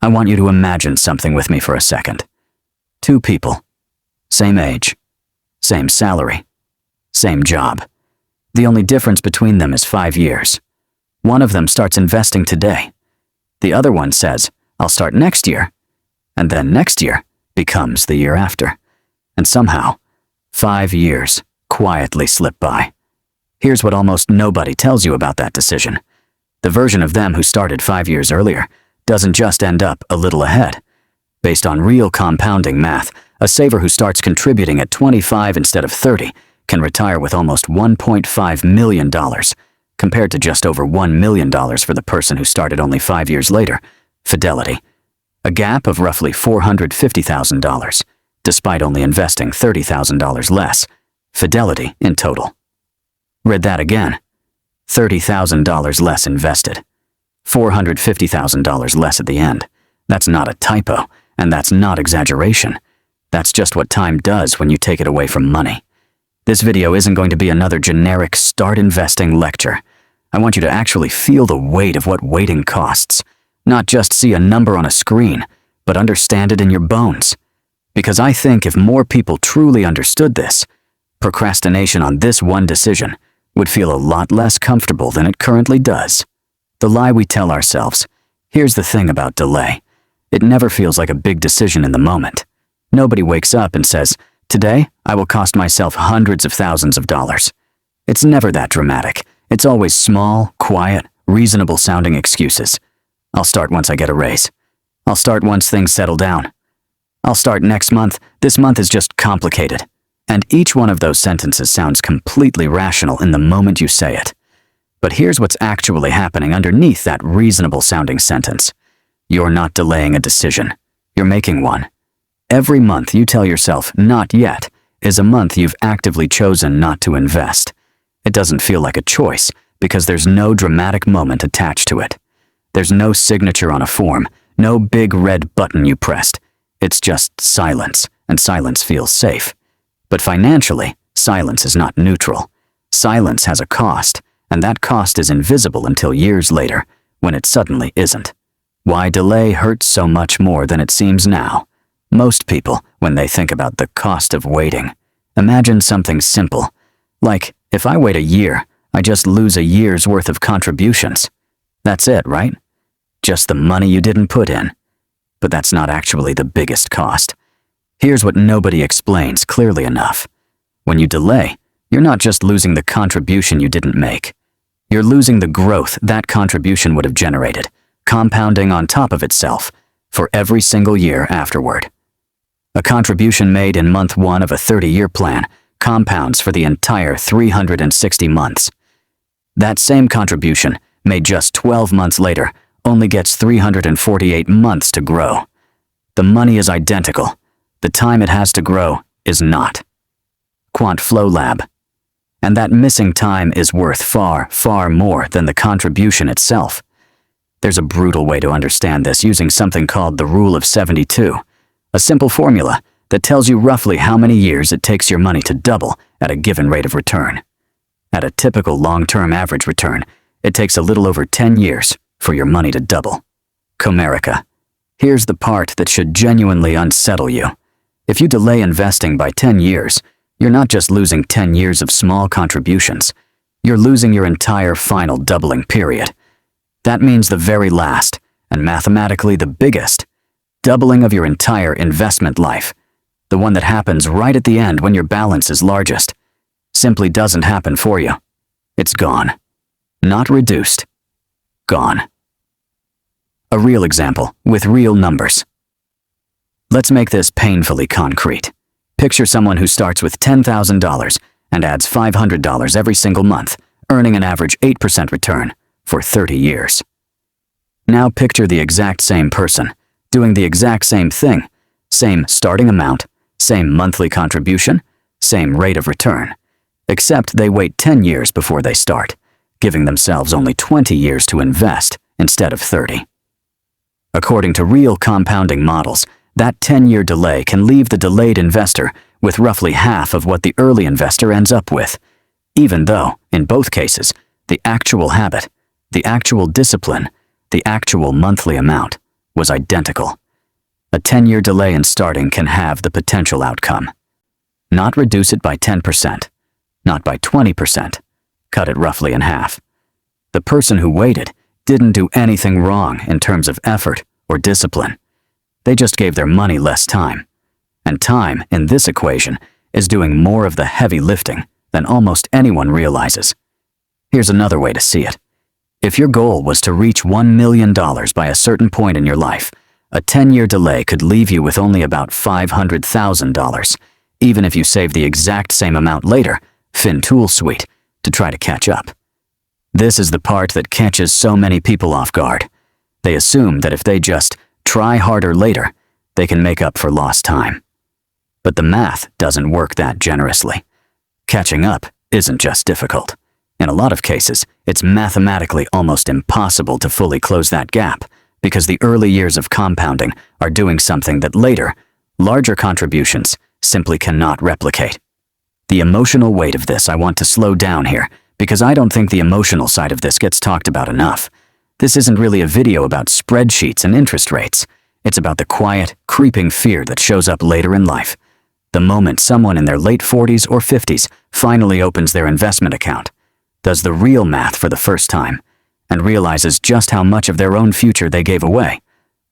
I want you to imagine something with me for a second. Two people, same age, same salary, same job. The only difference between them is 5 years. One of them starts investing today. The other one says, I'll start next year. And then next year becomes the year after. And somehow, 5 years quietly slip by. Here's what almost nobody tells you about that decision. The version of them who started 5 years earlier doesn't just end up a little ahead. Based on real compounding math, a saver who starts contributing at 25 instead of 30 can retire with almost $1.5 million, compared to just over $1 million for the person who started only 5 years later, Fidelity. A gap of roughly $450,000, despite only investing $30,000 less, Fidelity in total. Read that again. $30,000 less invested. $450,000 less at the end. That's not a typo, and that's not exaggeration. That's just what time does when you take it away from money. This video isn't going to be another generic start investing lecture. I want you to actually feel the weight of what waiting costs. Not just see a number on a screen, but understand it in your bones. Because I think if more people truly understood this, procrastination on this one decision would feel a lot less comfortable than it currently does. The lie we tell ourselves. Here's the thing about delay. It never feels like a big decision in the moment. Nobody wakes up and says, today, I will cost myself hundreds of thousands of dollars. It's never that dramatic. It's always small, quiet, reasonable-sounding excuses. I'll start once I get a raise. I'll start once things settle down. I'll start next month. This month is just complicated. And each one of those sentences sounds completely rational in the moment you say it. But here's what's actually happening underneath that reasonable-sounding sentence. You're not delaying a decision. You're making one. Every month you tell yourself, not yet, is a month you've actively chosen not to invest. It doesn't feel like a choice because there's no dramatic moment attached to it. There's no signature on a form, no big red button you pressed. It's just silence, and silence feels safe. But financially, silence is not neutral. Silence has a cost, and that cost is invisible until years later, when it suddenly isn't. Why delay hurts so much more than it seems now. Most people, when they think about the cost of waiting, imagine something simple. Like, if I wait a year, I just lose a year's worth of contributions. That's it, right? Just the money you didn't put in. But that's not actually the biggest cost. Here's what nobody explains clearly enough. When you delay, you're not just losing the contribution you didn't make. You're losing the growth that contribution would have generated, compounding on top of itself, for every single year afterward. A contribution made in month 1 of a 30-year plan compounds for the entire 360 months. That same contribution, made just 12 months later, only gets 348 months to grow. The money is identical. The time it has to grow is not. QuantFlow Lab. And that missing time is worth far, far more than the contribution itself. There's a brutal way to understand this using something called the Rule of 72. A simple formula that tells you roughly how many years it takes your money to double at a given rate of return. At a typical long-term average return, it takes a little over 10 years for your money to double. Comerica. Here's the part that should genuinely unsettle you. If you delay investing by 10 years, you're not just losing 10 years of small contributions. You're losing your entire final doubling period. That means the very last, and mathematically the biggest, doubling of your entire investment life, the one that happens right at the end when your balance is largest, simply doesn't happen for you. It's gone. Not reduced. Gone. A real example, with real numbers. Let's make this painfully concrete. Picture someone who starts with $10,000 and adds $500 every single month, earning an average 8% return for 30 years. Now picture the exact same person, doing the exact same thing, same starting amount, same monthly contribution, same rate of return, except they wait 10 years before they start, giving themselves only 20 years to invest instead of 30. According to real compounding models, that 10-year delay can leave the delayed investor with roughly half of what the early investor ends up with, even though, in both cases, the actual habit, the actual discipline, the actual monthly amount was identical. A 10-year delay in starting can have the potential outcome. Not reduce it by 10%, not by 20%, cut it roughly in half. The person who waited didn't do anything wrong in terms of effort or discipline. They just gave their money less time. And time, in this equation, is doing more of the heavy lifting than almost anyone realizes. Here's another way to see it. If your goal was to reach $1 million by a certain point in your life, a 10-year delay could leave you with only about $500,000, even if you save the exact same amount later, FinTool Suite, to try to catch up. This is the part that catches so many people off guard. They assume that if they just try harder later, they can make up for lost time. But the math doesn't work that generously. Catching up isn't just difficult. In a lot of cases, it's mathematically almost impossible to fully close that gap because the early years of compounding are doing something that later, larger contributions simply cannot replicate. The emotional weight of this I want to slow down here because I don't think the emotional side of this gets talked about enough. This isn't really a video about spreadsheets and interest rates. It's about the quiet, creeping fear that shows up later in life. The moment someone in their late 40s or 50s finally opens their investment account, does the real math for the first time, and realizes just how much of their own future they gave away.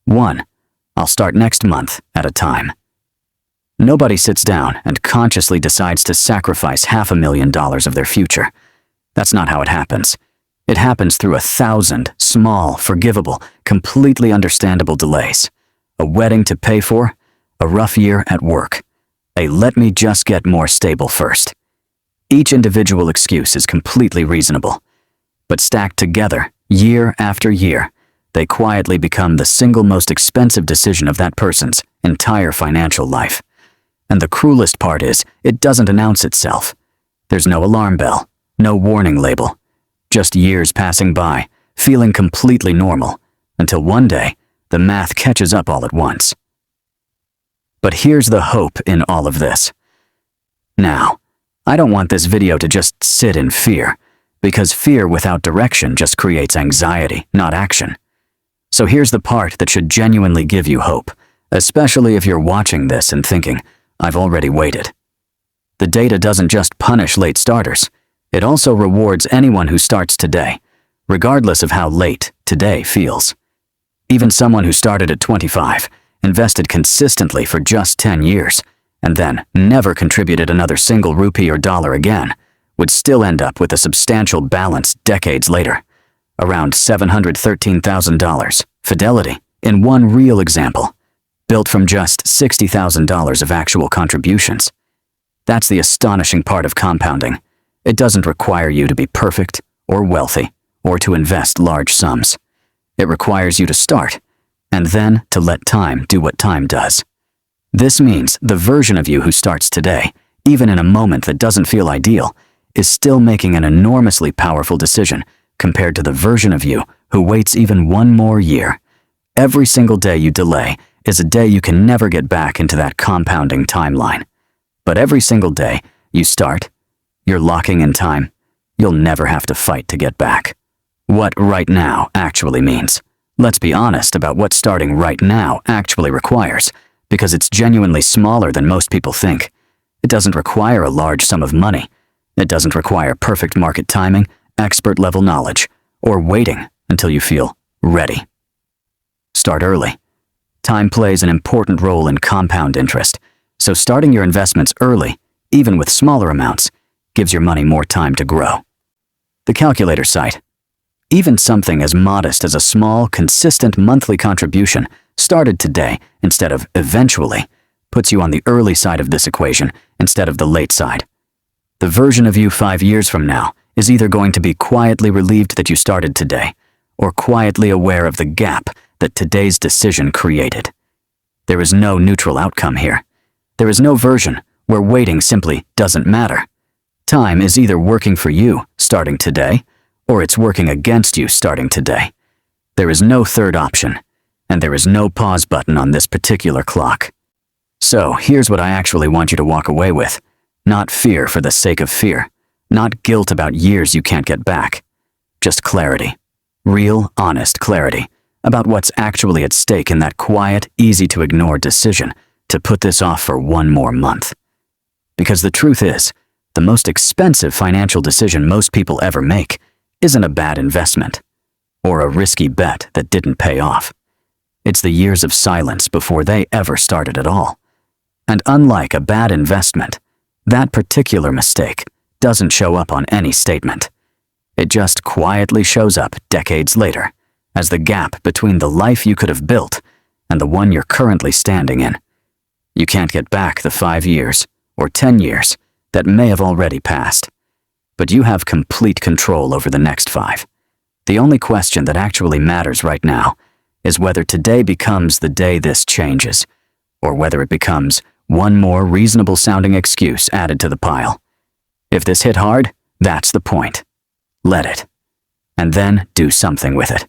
One, I'll start next month at a time. Nobody sits down and consciously decides to sacrifice $500,000 of their future. That's not how it happens. It happens through 1,000 small, forgivable, completely understandable delays. A wedding to pay for, a rough year at work, a let me just get more stable first. Each individual excuse is completely reasonable, but stacked together, year after year, they quietly become the single most expensive decision of that person's entire financial life. And the cruelest part is, it doesn't announce itself. There's no alarm bell, no warning label, just years passing by, feeling completely normal, until one day, the math catches up all at once. But here's the hope in all of this. Now, I don't want this video to just sit in fear, because fear without direction just creates anxiety, not action. So here's the part that should genuinely give you hope, especially if you're watching this and thinking, I've already waited. The data doesn't just punish late starters, it also rewards anyone who starts today, regardless of how late today feels. Even someone who started at 25, invested consistently for just 10 years, and then never contributed another single rupee or dollar again, would still end up with a substantial balance decades later, around $713,000, Fidelity, in one real example, built from just $60,000 of actual contributions. That's the astonishing part of compounding. It doesn't require you to be perfect or wealthy or to invest large sums. It requires you to start, and then to let time do what time does. This means the version of you who starts today, even in a moment that doesn't feel ideal, is still making an enormously powerful decision compared to the version of you who waits even one more year. Every single day you delay is a day you can never get back into that compounding timeline. But every single day you start, you're locking in time. You'll never have to fight to get back. What right now actually means. Let's be honest about what starting right now actually requires, because it's genuinely smaller than most people think. It doesn't require a large sum of money. It doesn't require perfect market timing, expert-level knowledge, or waiting until you feel ready. Start early. Time plays an important role in compound interest, so starting your investments early, even with smaller amounts, gives your money more time to grow. The calculator site. Even something as modest as a small, consistent monthly contribution started today instead of eventually puts you on the early side of this equation instead of the late side. The version of you 5 years from now is either going to be quietly relieved that you started today or quietly aware of the gap that today's decision created. There is no neutral outcome here. There is no version where waiting simply doesn't matter. Time is either working for you starting today or it's working against you starting today. There is no third option, and there is no pause button on this particular clock. So here's what I actually want you to walk away with. Not fear for the sake of fear, not guilt about years you can't get back. Just clarity. Real, honest clarity about what's actually at stake in that quiet, easy-to-ignore decision to put this off for one more month. Because the truth is, the most expensive financial decision most people ever make isn't a bad investment or a risky bet that didn't pay off. It's the years of silence before they ever started at all. And unlike a bad investment, that particular mistake doesn't show up on any statement. It just quietly shows up decades later as the gap between the life you could have built and the one you're currently standing in. You can't get back the 5 years or 10 years that may have already passed, but you have complete control over the next 5. The only question that actually matters right now is whether today becomes the day this changes, or whether it becomes one more reasonable-sounding excuse added to the pile. If this hit hard, that's the point. Let it. And then do something with it.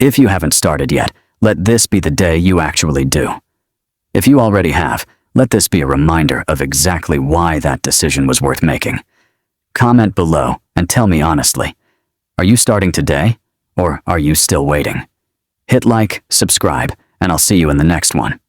If you haven't started yet, let this be the day you actually do. If you already have, let this be a reminder of exactly why that decision was worth making. Comment below and tell me honestly, are you starting today, or are you still waiting? Hit like, subscribe, and I'll see you in the next one.